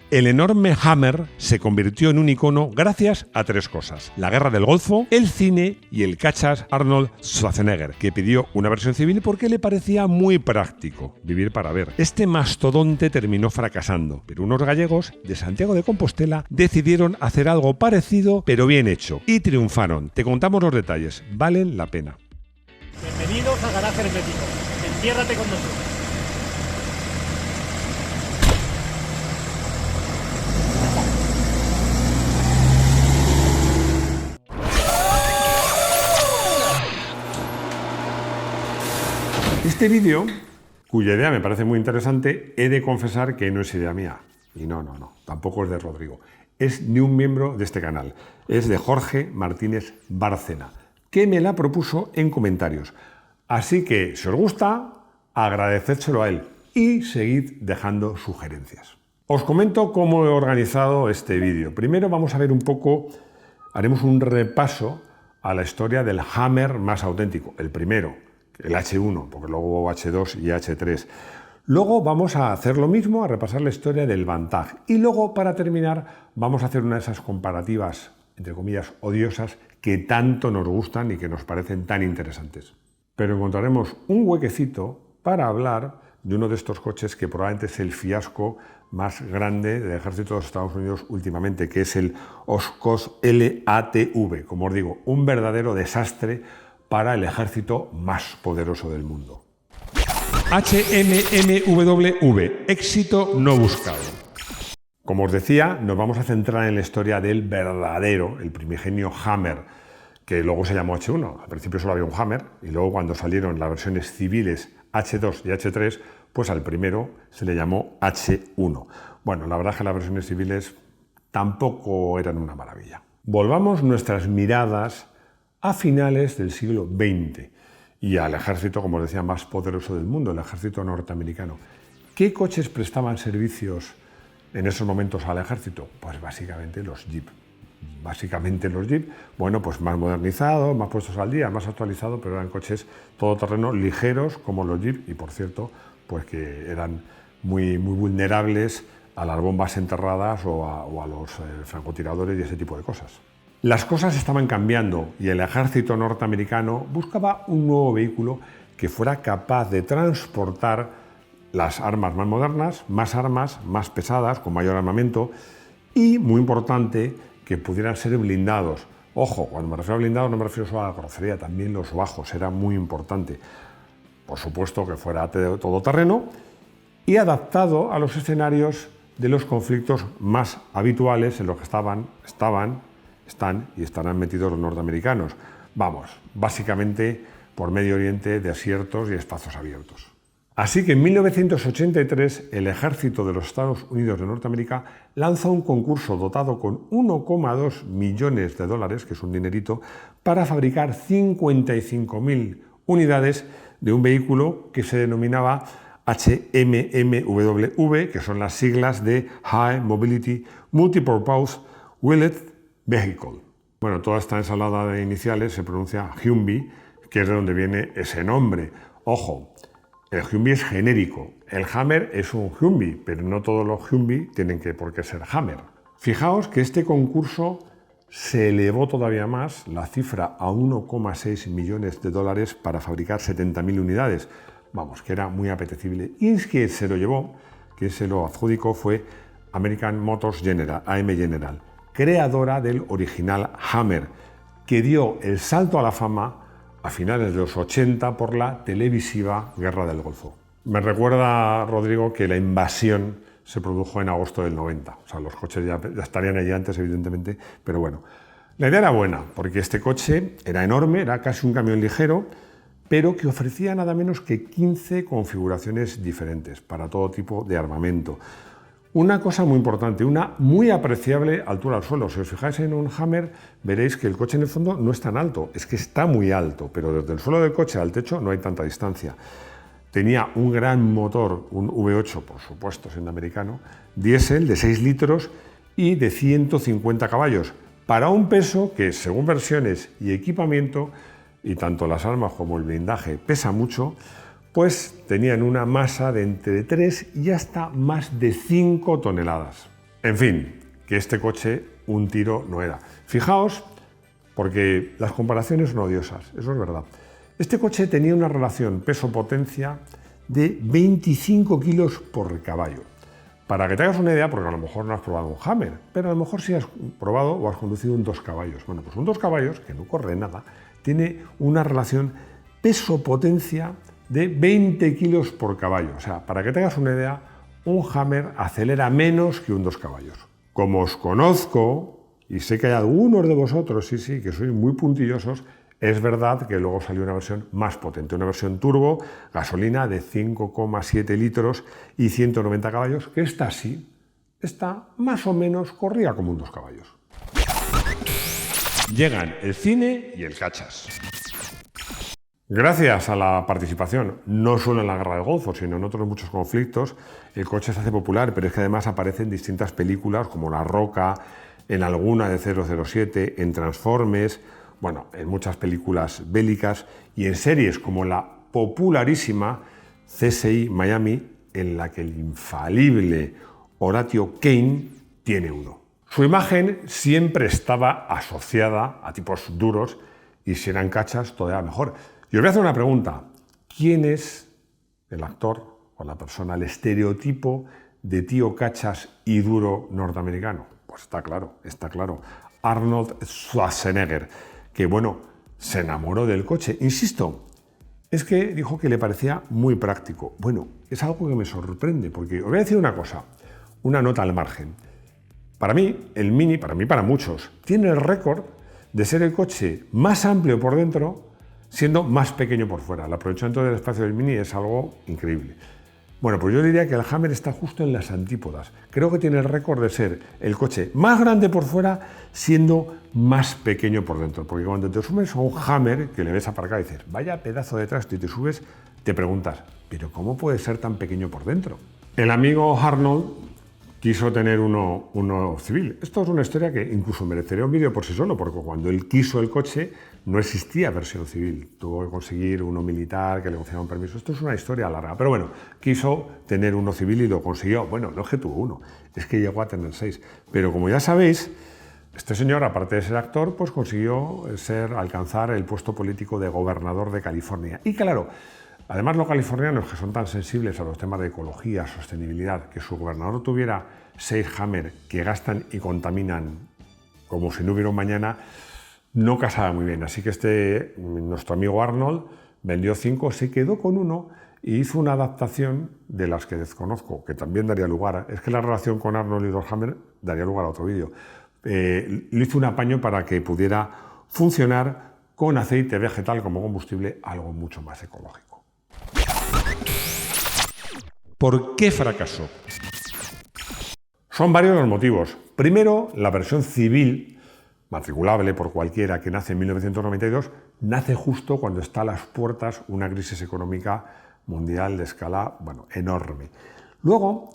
El enorme Hammer se convirtió en un icono gracias a tres cosas: la guerra del Golfo, el cine y el cachas Arnold Schwarzenegger, que pidió una versión civil porque le parecía muy práctico vivir para ver. Este mastodonte terminó fracasando, pero unos gallegos de Santiago de Compostela decidieron hacer algo parecido pero bien hecho y triunfaron. Te contamos los detalles, valen la pena. Bienvenidos a Garaje Hermético. Enciérrate con nosotros. Este vídeo, cuya idea me parece muy interesante, he de confesar que no es idea mía. Y no, tampoco es de Rodrigo. Es de un miembro de este canal. Es de Jorge Martínez Bárcena, que me la propuso en comentarios. Así que, si os gusta, agradecédselo a él y seguid dejando sugerencias. Os comento cómo he organizado este vídeo. Primero vamos a ver un poco, haremos un repaso a la historia del Hammer más auténtico, el primero, el H1, porque luego hubo H2 y H3. Luego vamos a hacer lo mismo, a repasar la historia del Vantage. Y luego, para terminar, vamos a hacer una de esas comparativas, entre comillas, odiosas, que tanto nos gustan y que nos parecen tan interesantes. Pero encontraremos un huequecito para hablar de uno de estos coches que probablemente es el fiasco más grande del ejército de los Estados Unidos últimamente, que es el Oshkosh LATV. Como os digo, un verdadero desastre para el ejército más poderoso del mundo. HMMWV, éxito no buscado. Como os decía, nos vamos a centrar en la historia del verdadero, el primigenio Hammer, que luego se llamó H1. Al principio solo había un Hammer, y luego cuando salieron las versiones civiles H2 y H3, pues al primero se le llamó H1. Bueno, la verdad es que las versiones civiles tampoco eran una maravilla. Volvamos nuestras miradas a finales del siglo XX y al ejército, como os decía, más poderoso del mundo, el ejército norteamericano. ¿Qué coches prestaban servicios en esos momentos al ejército? Pues básicamente los Jeep. Bueno, pues más modernizados, más puestos al día, más actualizados, pero eran coches todoterreno ligeros como los Jeep y, por cierto, pues que eran muy vulnerables a las bombas enterradas o a los francotiradores y ese tipo de cosas. Las cosas estaban cambiando y el ejército norteamericano buscaba un nuevo vehículo que fuera capaz de transportar las armas más modernas, más armas, más pesadas, con mayor armamento y, muy importante, que pudieran ser blindados. Ojo, cuando me refiero a blindados no me refiero solo a la carrocería, también los bajos, era muy importante. Por supuesto que fuera todoterreno y adaptado a los escenarios de los conflictos más habituales en los que están y estarán metidos los norteamericanos. Vamos, básicamente por Medio Oriente, desiertos y espacios abiertos. Así que en 1983 el ejército de los Estados Unidos de Norteamérica lanza un concurso dotado con 1,2 millones de dólares, que es un dinerito, para fabricar 55.000 unidades de un vehículo que se denominaba HMMWV, que son las siglas de High Mobility Multipurpose Wheeled Vehicle. Bueno, toda esta ensalada de iniciales se pronuncia Humvee, que es de donde viene ese nombre. Ojo, el Humvee es genérico. El Hammer es un Humvee, pero no todos los Humvee tienen por qué ser Hammer. Fijaos que este concurso se elevó todavía más la cifra a 1,6 millones de dólares para fabricar 70.000 unidades. Vamos, que era muy apetecible. Y es que se lo llevó, que se lo adjudicó, fue American Motors General, AM General, creadora del original Hammer, que dio el salto a la fama a finales de los 80 por la televisiva Guerra del Golfo. Me recuerda, Rodrigo, que la invasión se produjo en agosto del 90. O sea, los coches ya estarían allí antes, evidentemente, pero bueno. La idea era buena, porque este coche era enorme, era casi un camión ligero, pero que ofrecía nada menos que 15 configuraciones diferentes para todo tipo de armamento. Una cosa muy importante, una muy apreciable altura al suelo. Si os fijáis en un Hammer, veréis que el coche en el fondo no es tan alto, es que está muy alto, pero desde el suelo del coche al techo no hay tanta distancia. Tenía un gran motor, un V8, por supuesto, siendo americano, diésel de 6 litros y de 150 caballos, para un peso que, según versiones y equipamiento, y tanto las armas como el blindaje pesa mucho, pues tenían una masa de entre 3 y hasta más de 5 toneladas. En fin, que este coche un tiro no era. Fijaos, porque las comparaciones son odiosas, eso es verdad. Este coche tenía una relación peso-potencia de 25 kilos por caballo. Para que te hagas una idea, porque a lo mejor no has probado un Hammer, pero a lo mejor sí has probado o has conducido un 2 caballos. Bueno, pues un 2 caballos, que no corre nada, tiene una relación peso-potencia de 20 kilos por caballo. O sea, para que te hagas una idea, un Hammer acelera menos que un 2 caballos. Como os conozco, y sé que hay algunos de vosotros, sí, que sois muy puntillosos, es verdad que luego salió una versión más potente, una versión turbo, gasolina de 5,7 litros y 190 caballos, que esta sí, esta más o menos corría como un 2 caballos. Llegan el cine y el cachas. Gracias a la participación, no solo en la Guerra del Golfo, sino en otros muchos conflictos, el coche se hace popular, pero es que además aparece en distintas películas como La Roca, en alguna de 007, en Transformers, bueno, en muchas películas bélicas y en series como la popularísima CSI Miami, en la que el infalible Horatio Kane tiene uno. Su imagen siempre estaba asociada a tipos duros y si eran cachas todavía mejor. Y os voy a hacer una pregunta. ¿Quién es el actor o la persona, el estereotipo de tío cachas y duro norteamericano? Pues está claro. Arnold Schwarzenegger, que bueno, se enamoró del coche. Insisto, es que dijo que le parecía muy práctico. Bueno, es algo que me sorprende, porque os voy a decir una cosa, una nota al margen. Para mí, el Mini, para muchos, tiene el récord de ser el coche más amplio por dentro, siendo más pequeño por fuera. El aprovechamiento del espacio del Mini es algo increíble. Bueno, pues yo diría que el Hammer está justo en las antípodas. Creo que tiene el récord de ser el coche más grande por fuera, siendo más pequeño por dentro. Porque cuando te subes a un Hammer, que le ves aparcado y dices, vaya pedazo de trasto, y te subes, te preguntas, ¿pero cómo puede ser tan pequeño por dentro? El amigo Arnold quiso tener uno civil. Esto es una historia que incluso merecería un vídeo por sí solo, porque cuando él quiso el coche no existía versión civil. Tuvo que conseguir uno militar, que le concediera un permiso. Esto es una historia larga, pero bueno, quiso tener uno civil y lo consiguió. Bueno, no es que tuvo uno, es que llegó a tener 6. Pero como ya sabéis, este señor, aparte de ser actor, pues consiguió alcanzar el puesto político de gobernador de California. Y claro, además los californianos, que son tan sensibles a los temas de ecología, sostenibilidad, que su gobernador tuviera 6 Hammer que gastan y contaminan como si no hubiera un mañana, no casaba muy bien. Así que nuestro amigo Arnold vendió 5, se quedó con uno y hizo una adaptación de las que desconozco, que también daría lugar. Es que la relación con Arnold y los Hammer daría lugar a otro vídeo. Le hizo un apaño para que pudiera funcionar con aceite vegetal como combustible, algo mucho más ecológico. ¿Por qué fracasó? Son varios los motivos. Primero, la versión civil, matriculable por cualquiera, que nace en 1992, nace justo cuando está a las puertas una crisis económica mundial de escala, enorme. Luego,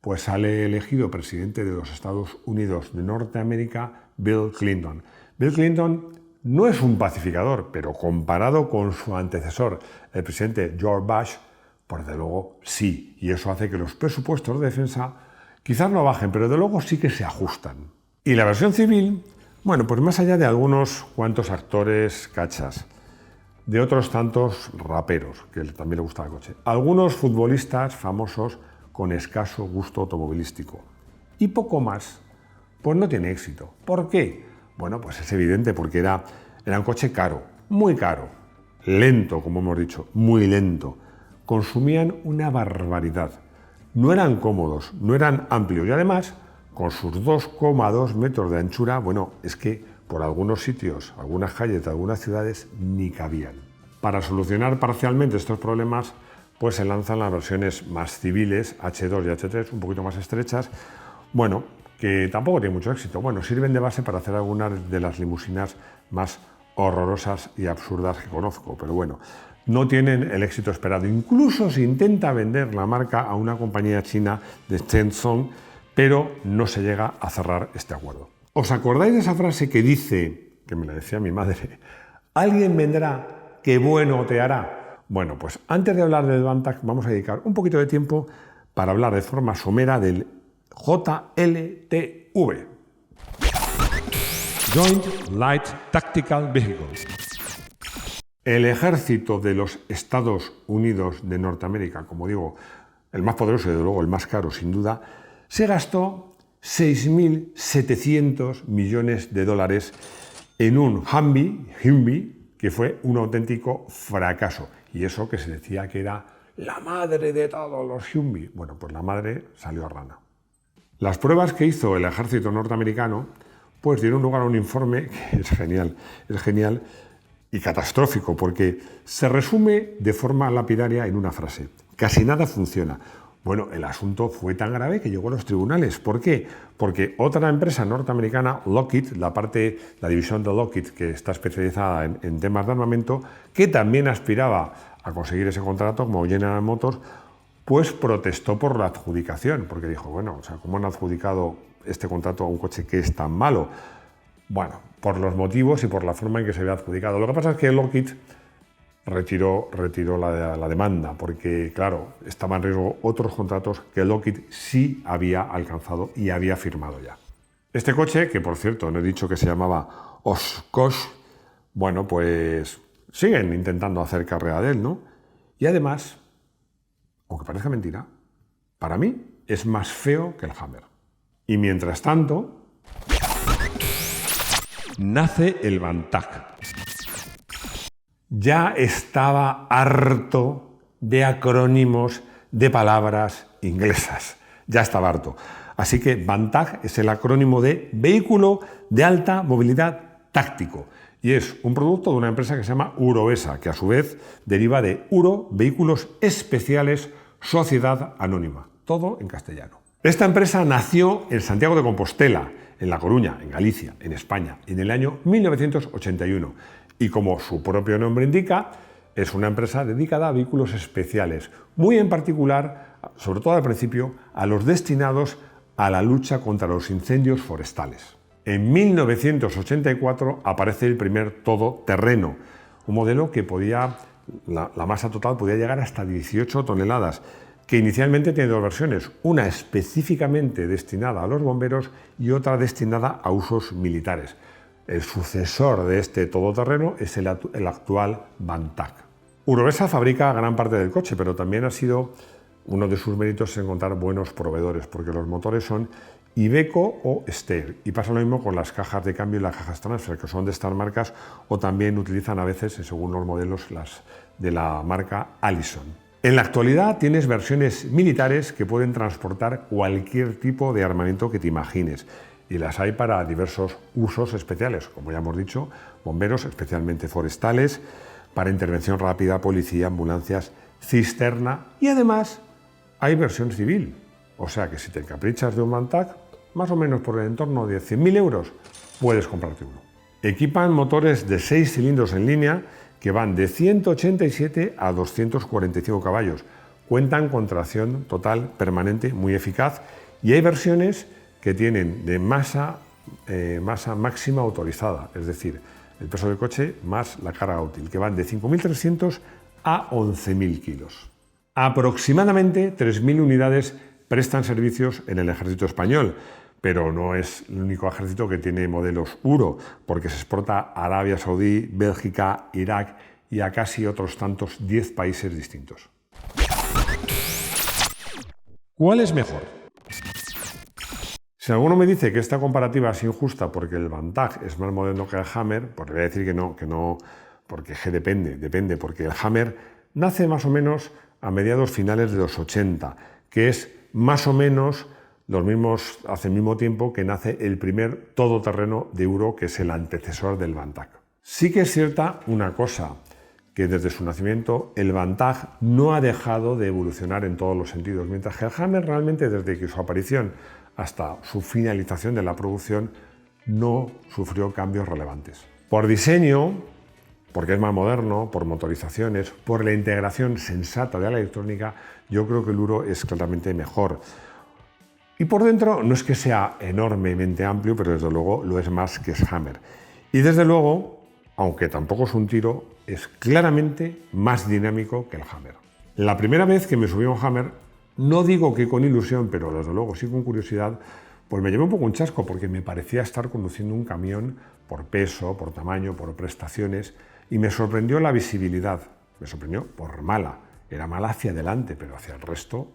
pues sale elegido presidente de los Estados Unidos de Norteamérica, Bill Clinton. Bill Clinton no es un pacificador, pero comparado con su antecesor, el presidente George Bush, por de luego sí. Y eso hace que los presupuestos de defensa quizás no bajen, pero de luego sí que se ajustan. Y la versión civil, bueno, pues más allá de algunos cuantos actores cachas, de otros tantos raperos, que también le gusta el coche, algunos futbolistas famosos con escaso gusto automovilístico y poco más, pues no tiene éxito. ¿Por qué? Bueno, pues es evidente, porque era un coche caro, muy caro, lento, como hemos dicho, muy lento. Consumían una barbaridad. No eran cómodos, no eran amplios y además, con sus 2,2 metros de anchura, bueno, es que por algunos sitios, algunas calles de algunas ciudades ni cabían. Para solucionar parcialmente estos problemas, pues se lanzan las versiones más civiles, H2 y H3, un poquito más estrechas, bueno, que tampoco tienen mucho éxito. Bueno, sirven de base para hacer algunas de las limusinas más horrorosas y absurdas que conozco, pero bueno, no tienen el éxito esperado. Incluso se intenta vender la marca a una compañía china de Shenzhen, pero no se llega a cerrar este acuerdo. ¿Os acordáis de esa frase que dice, que me la decía mi madre, alguien vendrá, qué bueno te hará? Bueno, pues antes de hablar del Vantage vamos a dedicar un poquito de tiempo para hablar de forma somera del JLTV. Joint Light Tactical Vehicle. El ejército de los Estados Unidos de Norteamérica, como digo, el más poderoso y desde luego el más caro sin duda, se gastó 6.700 millones de dólares en un Humvee, que fue un auténtico fracaso. Y eso que se decía que era la madre de todos los Humvee. Bueno, pues la madre salió a rana. Las pruebas que hizo el ejército norteamericano pues dieron lugar a un informe que es genial y catastrófico, porque se resume de forma lapidaria en una frase: casi nada funciona. Bueno, el asunto fue tan grave que llegó a los tribunales. ¿Por qué? Porque otra empresa norteamericana, Lockheed, la división de Lockheed que está especializada en temas de armamento, que también aspiraba a conseguir ese contrato como General Motors, pues protestó por la adjudicación, porque dijo, bueno, o sea, ¿cómo han adjudicado este contrato a un coche que es tan malo? Bueno, por los motivos y por la forma en que se había adjudicado. Lo que pasa es que Lockheed retiró la demanda, porque, claro, estaban en riesgo otros contratos que Lockheed sí había alcanzado y había firmado ya. Este coche, que por cierto no he dicho que se llamaba Oshkosh, bueno, pues siguen intentando hacer carrera de él, ¿no? Y además, aunque parezca mentira, para mí es más feo que el Hammer. Y mientras tanto, nace el Bantag. Ya estaba harto de acrónimos de palabras inglesas. Ya estaba harto. Así que Bantag es el acrónimo de Vehículo de Alta Movilidad Táctico. Y es un producto de una empresa que se llama Uroesa, que a su vez deriva de Uro Vehículos Especiales Sociedad Anónima. Todo en castellano. Esta empresa nació en Santiago de Compostela, en La Coruña, en Galicia, en España, en el año 1981. Y como su propio nombre indica, es una empresa dedicada a vehículos especiales, muy en particular, sobre todo al principio, a los destinados a la lucha contra los incendios forestales. En 1984 aparece el primer todoterreno, un modelo que la masa total podía llegar hasta 18 toneladas, que inicialmente tiene dos versiones, una específicamente destinada a los bomberos y otra destinada a usos militares. El sucesor de este todoterreno es el actual Bantag. Uroesa fabrica gran parte del coche, pero también ha sido uno de sus méritos encontrar buenos proveedores, porque los motores son Iveco o Steyr. Y pasa lo mismo con las cajas de cambio y las cajas transfer, que son de estas marcas, o también utilizan a veces, según los modelos, las de la marca Allison. En la actualidad tienes versiones militares que pueden transportar cualquier tipo de armamento que te imagines. Y las hay para diversos usos especiales, como ya hemos dicho, bomberos, especialmente forestales, para intervención rápida, policía, ambulancias, cisterna, y además hay versión civil. O sea que si te encaprichas de un Bantag, más o menos por el entorno de 100.000 euros, puedes comprarte uno. Equipan motores de 6 cilindros en línea que van de 187 a 245 caballos. Cuentan con tracción total permanente muy eficaz y hay versiones que tienen de masa máxima autorizada, es decir, el peso del coche más la carga útil, que van de 5.300 a 11.000 kilos. Aproximadamente 3.000 unidades prestan servicios en el ejército español, pero no es el único ejército que tiene modelos Uro, porque se exporta a Arabia Saudí, Bélgica, Irak y a casi otros tantos 10 países distintos. ¿Cuál es mejor? Si alguno me dice que esta comparativa es injusta porque el Bantag es más moderno que el Hammer, pues le voy a decir que no, porque depende, porque el Hammer nace más o menos a mediados finales de los 80, que es más o menos hace el mismo tiempo que nace el primer todoterreno de Uro, que es el antecesor del Bantag. Sí que es cierta una cosa, que desde su nacimiento el Bantag no ha dejado de evolucionar en todos los sentidos, mientras que el Hammer realmente desde que su aparición hasta su finalización de la producción no sufrió cambios relevantes. Por diseño, porque es más moderno, por motorizaciones, por la integración sensata de la electrónica, yo creo que el Uro es claramente mejor. Y por dentro no es que sea enormemente amplio, pero desde luego lo es más que el Hammer. Y desde luego, aunque tampoco es un tiro, es claramente más dinámico que el Hammer. La primera vez que me subí a un Hammer No digo que con ilusión, pero desde luego sí con curiosidad, pues me llevé un poco un chasco porque me parecía estar conduciendo un camión por peso, por tamaño, por prestaciones, y me sorprendió la visibilidad. Me sorprendió por mala. Era mala hacia adelante, pero hacia el resto,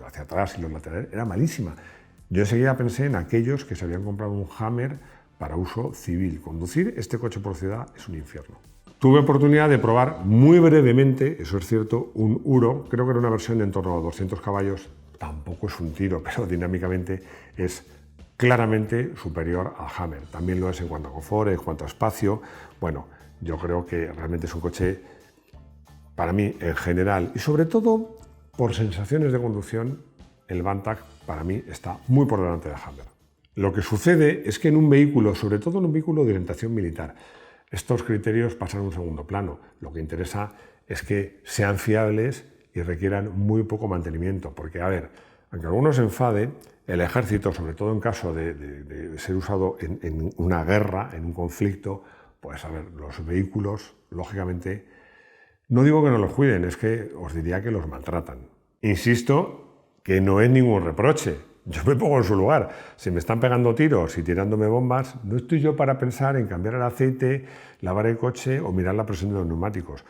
hacia atrás y los laterales, era malísima. Yo enseguida pensé en aquellos que se habían comprado un Hammer para uso civil. Conducir este coche por ciudad es un infierno. Tuve oportunidad de probar muy brevemente, eso es cierto, un Uro, creo que era una versión de en torno a 200 caballos, tampoco es un tiro, pero dinámicamente es claramente superior al Hammer. También lo es en cuanto a confort, en cuanto a espacio. Bueno, yo creo que realmente es un coche, para mí en general, y sobre todo por sensaciones de conducción, el Vantage para mí está muy por delante del Hammer. Lo que sucede es que en un vehículo, sobre todo en un vehículo de orientación militar, estos criterios pasan a un segundo plano. Lo que interesa es que sean fiables y requieran muy poco mantenimiento. Porque, a ver, aunque algunos se enfade, el ejército, sobre todo en caso de ser usado en una guerra, en un conflicto, pues a ver, los vehículos, lógicamente, no digo que no los cuiden, es que os diría que los maltratan. Insisto que no es ningún reproche. Yo me pongo en su lugar. Si me están pegando tiros y tirándome bombas, no estoy yo para pensar en cambiar el aceite, lavar el coche o mirar la presión de los neumáticos.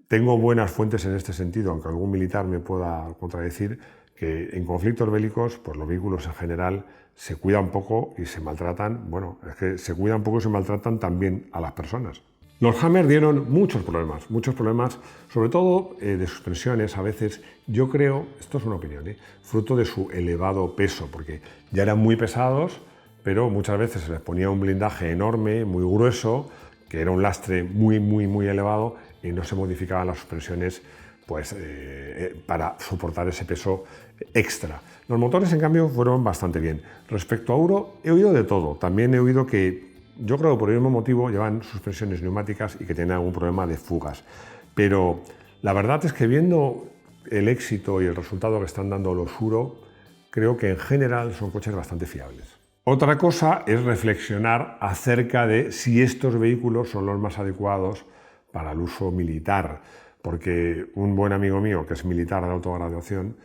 Tengo buenas fuentes en este sentido, aunque algún militar me pueda contradecir, que en conflictos bélicos, pues los vehículos en general se cuidan poco y se maltratan. Bueno, es que se cuidan poco y se maltratan también a las personas. Los Hammer dieron muchos problemas, sobre todo de suspensiones. A veces, yo creo, esto es una opinión, fruto de su elevado peso, porque ya eran muy pesados, pero muchas veces se les ponía un blindaje enorme, muy grueso, que era un lastre muy elevado y no se modificaban las suspensiones pues, para soportar ese peso extra. Los motores, en cambio, fueron bastante bien. Respecto a Uro, he oído de todo. También he oído que, yo creo que por el mismo motivo, llevan suspensiones neumáticas y que tienen algún problema de fugas. Pero la verdad es que viendo el éxito y el resultado que están dando los Uro, creo que en general son coches bastante fiables. Otra cosa es reflexionar acerca de si estos vehículos son los más adecuados para el uso militar, porque un buen amigo mío que es militar de autograduación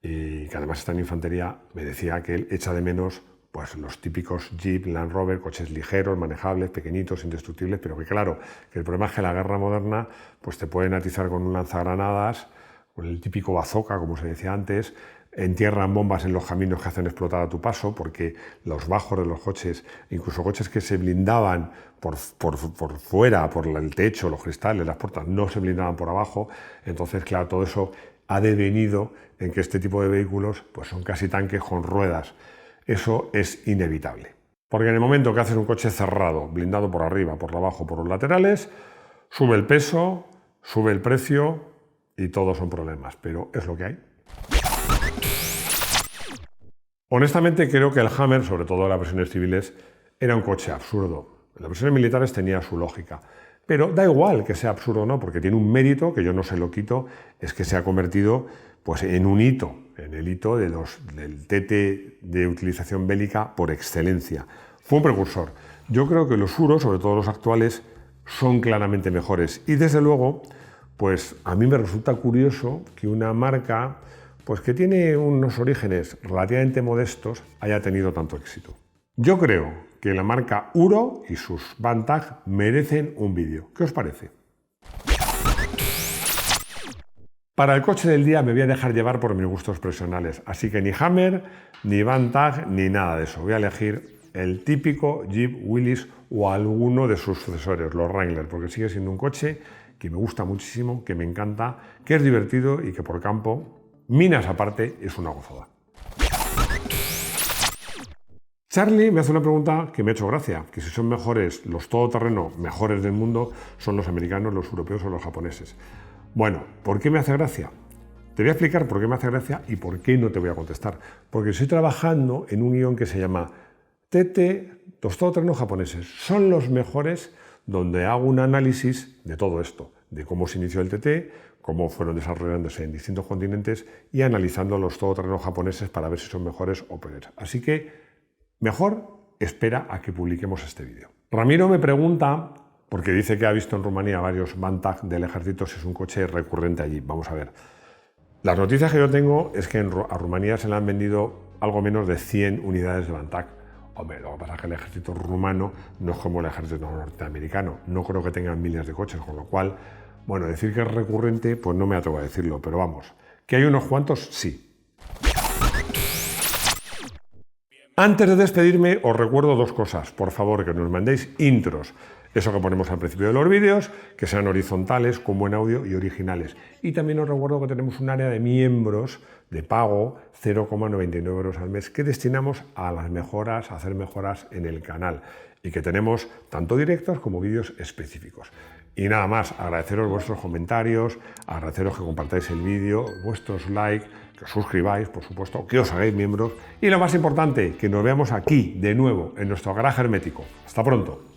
y que además está en infantería, me decía que él echa de menos pues los típicos Jeep, Land Rover, coches ligeros, manejables, pequeñitos, indestructibles, pero que claro, que el problema es que la guerra moderna pues te pueden atizar con un lanzagranadas, con el típico bazooka, como se decía antes, entierran bombas en los caminos que hacen explotar a tu paso, porque los bajos de los coches, incluso coches que se blindaban por fuera, por el techo, los cristales, las puertas, no se blindaban por abajo. Entonces, claro, todo eso ha devenido en que este tipo de vehículos pues son casi tanques con ruedas. Eso es inevitable. Porque en el momento que haces un coche cerrado, blindado por arriba, por abajo, por los laterales, sube el peso, sube el precio y todos son problemas. Pero es lo que hay. Honestamente creo que el Hammer, sobre todo en las versiones civiles, era un coche absurdo. En las versiones militares tenía su lógica. Pero da igual que sea absurdo o no, porque tiene un mérito, que yo no se lo quito, es que se ha convertido pues, en un hito, en el hito del TT de utilización bélica por excelencia. Fue un precursor. Yo creo que los Uro, sobre todo los actuales, son claramente mejores. Y desde luego, pues a mí me resulta curioso que una marca pues que tiene unos orígenes relativamente modestos, haya tenido tanto éxito. Yo creo que la marca Uro y sus Vantage merecen un vídeo. ¿Qué os parece? Para el coche del día me voy a dejar llevar por mis gustos personales, así que ni Hammer, ni Vantage, ni nada de eso. Voy a elegir el típico Jeep Willys o alguno de sus sucesores, los Wrangler, porque sigue siendo un coche que me gusta muchísimo, que me encanta, que es divertido y que por campo, minas aparte, es una gozada. Charlie me hace una pregunta que me ha hecho gracia, que si son mejores los todoterreno mejores del mundo, son los americanos, los europeos o los japoneses. Bueno, ¿por qué me hace gracia? Te voy a explicar por qué me hace gracia y por qué no te voy a contestar. Porque estoy trabajando en un guión que se llama TT, los todoterrenos japoneses. Son los mejores, donde hago un análisis de todo esto, de cómo se inició el TT, cómo fueron desarrollándose en distintos continentes y analizando los todoterrenos japoneses para ver si son mejores o peores. Así que mejor espera a que publiquemos este vídeo. Ramiro me pregunta, porque dice que ha visto en Rumanía varios Vantage del ejército, si es un coche recurrente allí. Vamos a ver. Las noticias que yo tengo es que a Rumanía se le han vendido algo menos de 100 unidades de Bantac. Hombre, lo que pasa es que el ejército rumano no es como el ejército norteamericano. No creo que tengan miles de coches, con lo cual, bueno, decir que es recurrente, pues no me atrevo a decirlo, pero vamos, que hay unos cuantos, sí. Antes de despedirme, os recuerdo dos cosas. Por favor, que nos mandéis intros. Eso que ponemos al principio de los vídeos, que sean horizontales, con buen audio y originales. Y también os recuerdo que tenemos un área de miembros de pago, 0,99 euros al mes, que destinamos a las mejoras, a hacer mejoras en el canal. Y que tenemos tanto directos como vídeos específicos. Y nada más, agradeceros vuestros comentarios, agradeceros que compartáis el vídeo, vuestros likes, que os suscribáis, por supuesto, que os hagáis miembros. Y lo más importante, que nos veamos aquí de nuevo en nuestro garaje hermético. Hasta pronto.